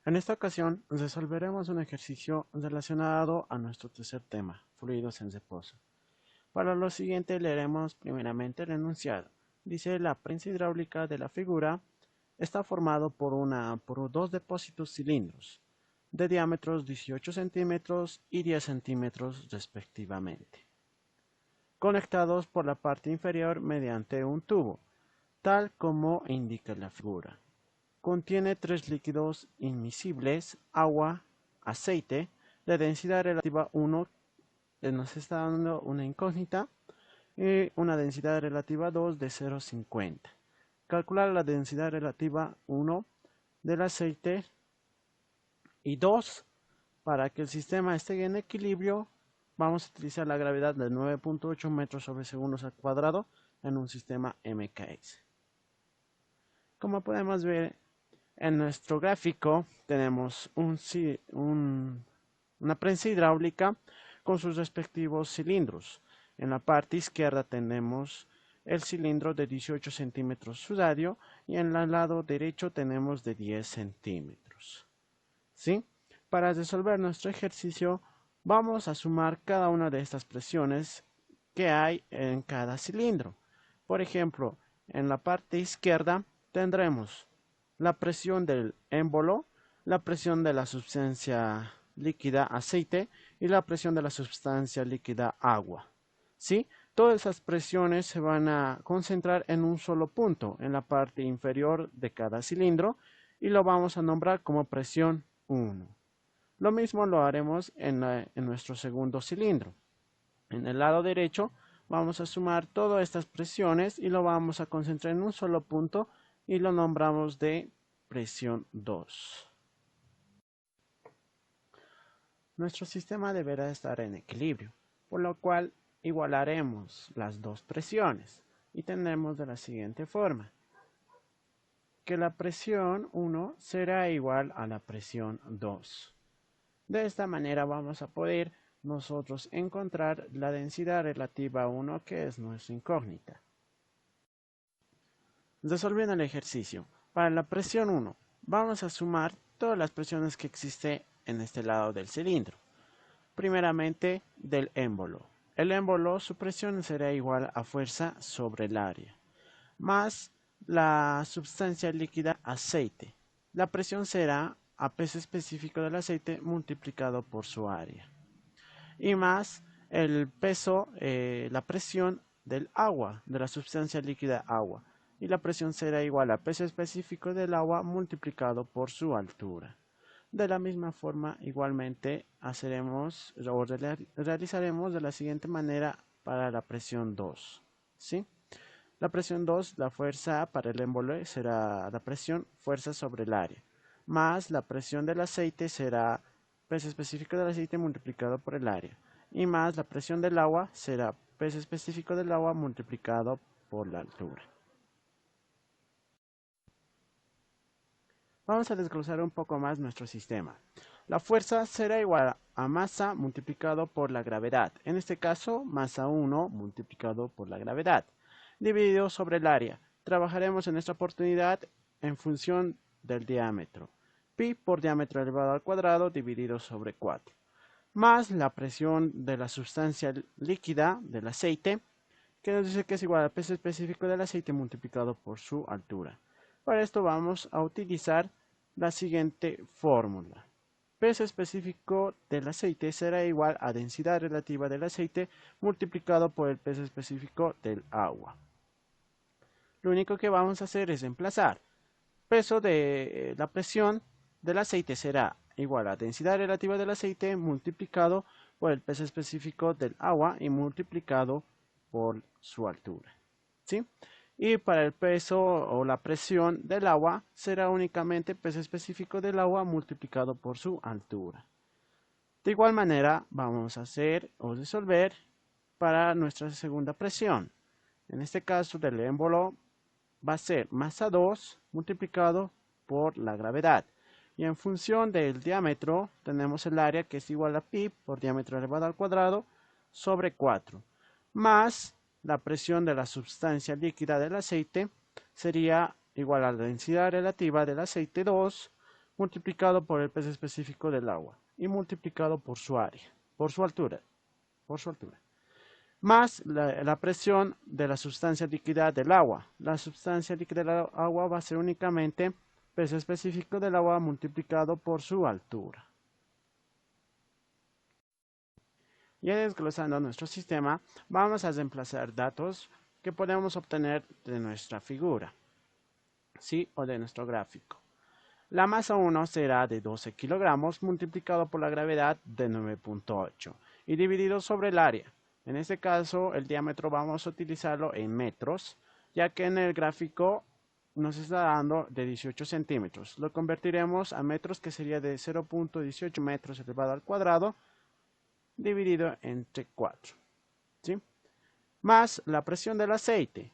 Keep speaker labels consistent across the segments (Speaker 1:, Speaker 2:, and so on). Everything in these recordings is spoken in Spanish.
Speaker 1: En esta ocasión resolveremos un ejercicio relacionado a nuestro tercer tema, fluidos en reposo. Para lo siguiente leeremos primeramente el enunciado. Dice: la prensa hidráulica de la figura está formado por dos depósitos cilindros de diámetros 18 centímetros y 10 centímetros respectivamente, conectados por la parte inferior mediante un tubo, tal como indica la figura. Contiene tres líquidos inmiscibles: agua, aceite, de densidad relativa 1, nos está dando una incógnita, y una densidad relativa 2 de 0,50. Calcular la densidad relativa 1 del aceite y 2. Para que el sistema esté en equilibrio, vamos a utilizar la gravedad de 9.8 metros sobre segundos al cuadrado en un sistema MKS. Como podemos ver, en nuestro gráfico tenemos una prensa hidráulica con sus respectivos cilindros. En la parte izquierda tenemos el cilindro de 18 centímetros su radio y en el lado derecho tenemos de 10 centímetros. ¿Sí? Para resolver nuestro ejercicio vamos a sumar cada una de estas presiones que hay en cada cilindro. Por ejemplo, en la parte izquierda tendremos la presión del émbolo, la presión de la sustancia líquida aceite y la presión de la sustancia líquida agua. ¿Sí? Todas esas presiones se van a concentrar en un solo punto, en la parte inferior de cada cilindro, y lo vamos a nombrar como presión 1. Lo mismo lo haremos en nuestro segundo cilindro. En el lado derecho vamos a sumar todas estas presiones y lo vamos a concentrar en un solo punto y lo nombramos de presión 2. Nuestro sistema deberá estar en equilibrio, por lo cual igualaremos las dos presiones y tendremos de la siguiente forma: que la presión 1 será igual a la presión 2. De esta manera vamos a poder nosotros encontrar la densidad relativa a 1, que es nuestra incógnita. Resolviendo el ejercicio, para la presión 1 vamos a sumar todas las presiones que existen en este lado del cilindro. Primeramente del émbolo. El émbolo, su presión será igual a fuerza sobre el área, más la sustancia líquida aceite. La presión será a peso específico del aceite multiplicado por su área, y más el peso, la presión del agua, de la sustancia líquida agua, y la presión será igual a peso específico del agua multiplicado por su altura. De la misma forma, igualmente haceremos o realizaremos de la siguiente manera para la presión 2. ¿Sí? La presión 2, la fuerza para el émbolo será la presión fuerza sobre el área, más la presión del aceite será peso específico del aceite multiplicado por el área, y más la presión del agua será peso específico del agua multiplicado por la altura. Vamos a desglosar un poco más nuestro sistema. La fuerza será igual a masa multiplicado por la gravedad. En este caso, masa 1 multiplicado por la gravedad, dividido sobre el área. Trabajaremos en esta oportunidad en función del diámetro. Pi por diámetro elevado al cuadrado dividido sobre 4. Más la presión de la sustancia líquida del aceite, que nos dice que es igual al peso específico del aceite multiplicado por su altura. Para esto vamos a utilizar la siguiente fórmula. Peso específico del aceite será igual a densidad relativa del aceite multiplicado por el peso específico del agua. Lo único que vamos a hacer es reemplazar. Peso de la presión del aceite será igual a densidad relativa del aceite multiplicado por el peso específico del agua y multiplicado por su altura. ¿Sí? Y para el peso o la presión del agua será únicamente peso específico del agua multiplicado por su altura. De igual manera vamos a hacer o resolver para nuestra segunda presión. En este caso del émbolo va a ser masa 2 multiplicado por la gravedad. Y en función del diámetro tenemos el área, que es igual a pi por diámetro elevado al cuadrado sobre 4, más la presión de la sustancia líquida del aceite sería igual a la densidad relativa del aceite 2 multiplicado por el peso específico del agua y multiplicado por su área, por su altura, más la presión de la sustancia líquida del agua. La sustancia líquida del agua va a ser únicamente peso específico del agua multiplicado por su altura. Ya desglosando nuestro sistema, vamos a reemplazar datos que podemos obtener de nuestra figura, ¿sí? O de nuestro gráfico. La masa 1 será de 12 kilogramos multiplicado por la gravedad de 9.8 y dividido sobre el área. En este caso, el diámetro vamos a utilizarlo en metros, ya que en el gráfico nos está dando de 18 centímetros. Lo convertiremos a metros, que sería de 0.18 metros elevado al cuadrado, dividido entre 4. ¿Sí? Más la presión del aceite.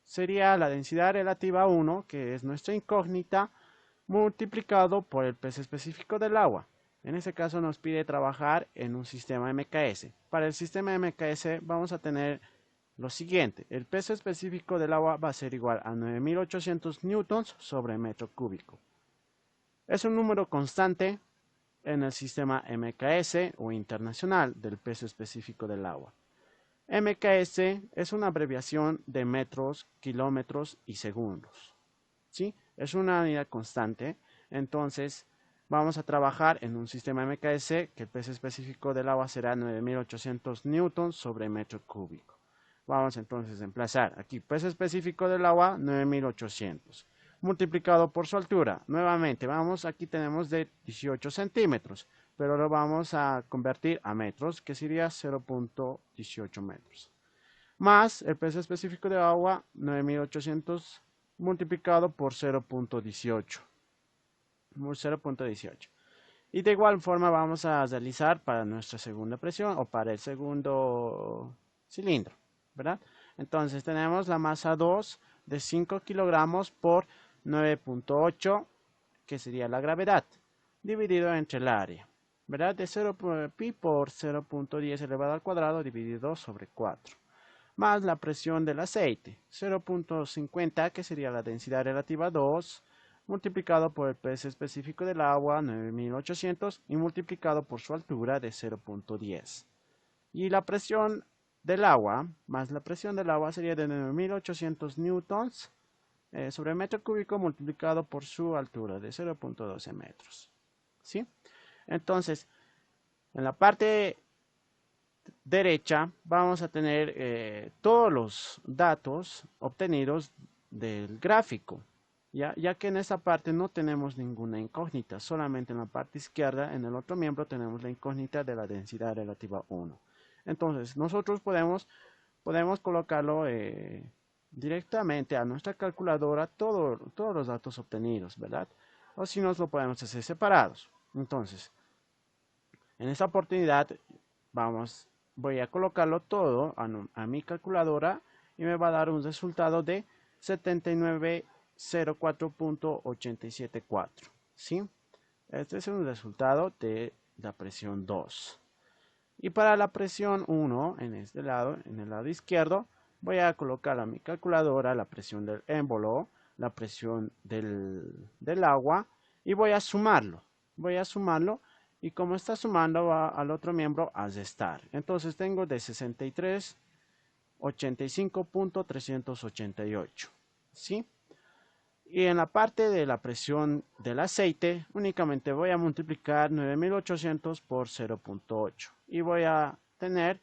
Speaker 1: Sería la densidad relativa 1, que es nuestra incógnita, multiplicado por el peso específico del agua. En este caso nos pide trabajar en un sistema MKS. Para el sistema MKS vamos a tener lo siguiente. El peso específico del agua va a ser igual a 9800 newtons sobre metro cúbico. Es un número constante en el sistema MKS o internacional del peso específico del agua. MKS es una abreviación de metros, kilómetros y segundos. ¿Sí? Es una unidad constante. Entonces vamos a trabajar en un sistema MKS que el peso específico del agua será 9800 newtons sobre metro cúbico. Vamos entonces a emplazar aquí peso específico del agua 9800 multiplicado por su altura. Nuevamente, aquí tenemos de 18 centímetros, pero lo vamos a convertir a metros, que sería 0.18 metros. Más el peso específico de agua, 9800 multiplicado por 0.18. Y de igual forma vamos a realizar para nuestra segunda presión o para el segundo cilindro, ¿verdad? Entonces tenemos la masa 2 de 5 kilogramos por 9.8, que sería la gravedad, dividido entre el área, ¿verdad? De 0 pi por 0.10 elevado al cuadrado dividido sobre 4. Más la presión del aceite, 0.50, que sería la densidad relativa 2, multiplicado por el peso específico del agua, 9800, y multiplicado por su altura de 0.10. Y la presión del agua, más la presión del agua sería de 9800 newtons sobre metro cúbico multiplicado por su altura de 0.12 metros. ¿Sí? Entonces, en la parte derecha vamos a tener todos los datos obtenidos del gráfico, ya que en esta parte no tenemos ninguna incógnita, solamente en la parte izquierda, en el otro miembro, tenemos la incógnita de la densidad relativa 1. Entonces, nosotros podemos colocarlo directamente a nuestra calculadora todos los datos obtenidos, ¿verdad? O si no, lo podemos hacer separados. Entonces, en esta oportunidad voy a colocarlo todo a mi calculadora y me va a dar un resultado de 7904.874, ¿sí? Este es un resultado de la presión 2. Y para la presión 1, en el lado izquierdo, voy a colocar a mi calculadora la presión del émbolo, la presión del agua y voy a sumarlo. Y como está sumando va al otro miembro a restar. Entonces tengo de 6385.388. ¿Sí? Y en la parte de la presión del aceite únicamente voy a multiplicar 9800 por 0.8 y voy a tener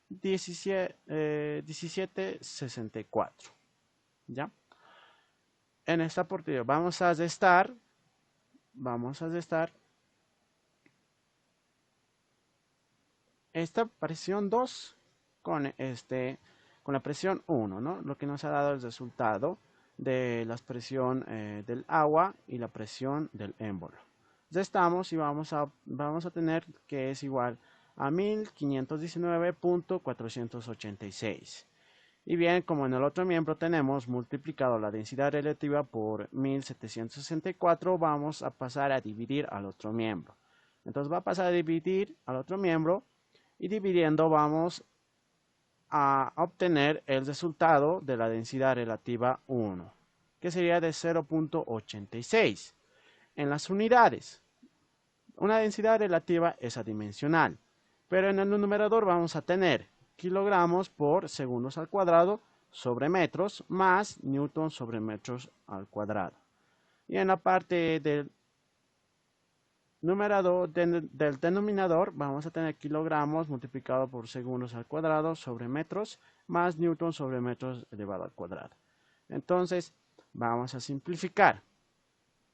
Speaker 1: 1764. ¿Ya? En esta oportunidad vamos a restar esta presión 2 con la presión 1, ¿no? Lo que nos ha dado el resultado de la presión del agua y la presión del émbolo. Restamos y vamos a tener que es igual a 1519.486. Y bien, como en el otro miembro tenemos multiplicado la densidad relativa por 1764, vamos a pasar a dividir al otro miembro. Entonces va a pasar a dividir al otro miembro y dividiendo vamos a obtener el resultado de la densidad relativa 1, que sería de 0.86. en las unidades. Una densidad relativa es adimensional, pero en el numerador vamos a tener kilogramos por segundos al cuadrado sobre metros más newton sobre metros al cuadrado. Y en la parte del del denominador vamos a tener kilogramos multiplicado por segundos al cuadrado sobre metros más newton sobre metros elevado al cuadrado. Entonces vamos a simplificar.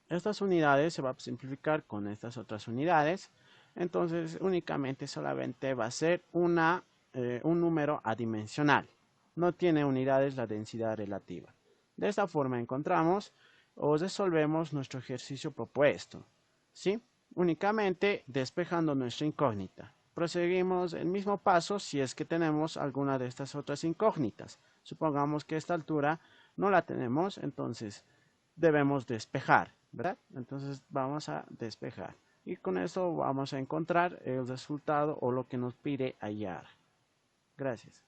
Speaker 1: Estas unidades se va a simplificar con estas otras unidades. Entonces únicamente solamente va a ser un número adimensional. No tiene unidades la densidad relativa. De esta forma encontramos o resolvemos nuestro ejercicio propuesto, ¿sí? Únicamente despejando nuestra incógnita. Proseguimos el mismo paso si es que tenemos alguna de estas otras incógnitas. Supongamos que esta altura no la tenemos, entonces debemos despejar, ¿verdad? Entonces vamos a despejar. Y con eso vamos a encontrar el resultado o lo que nos pide hallar. Gracias.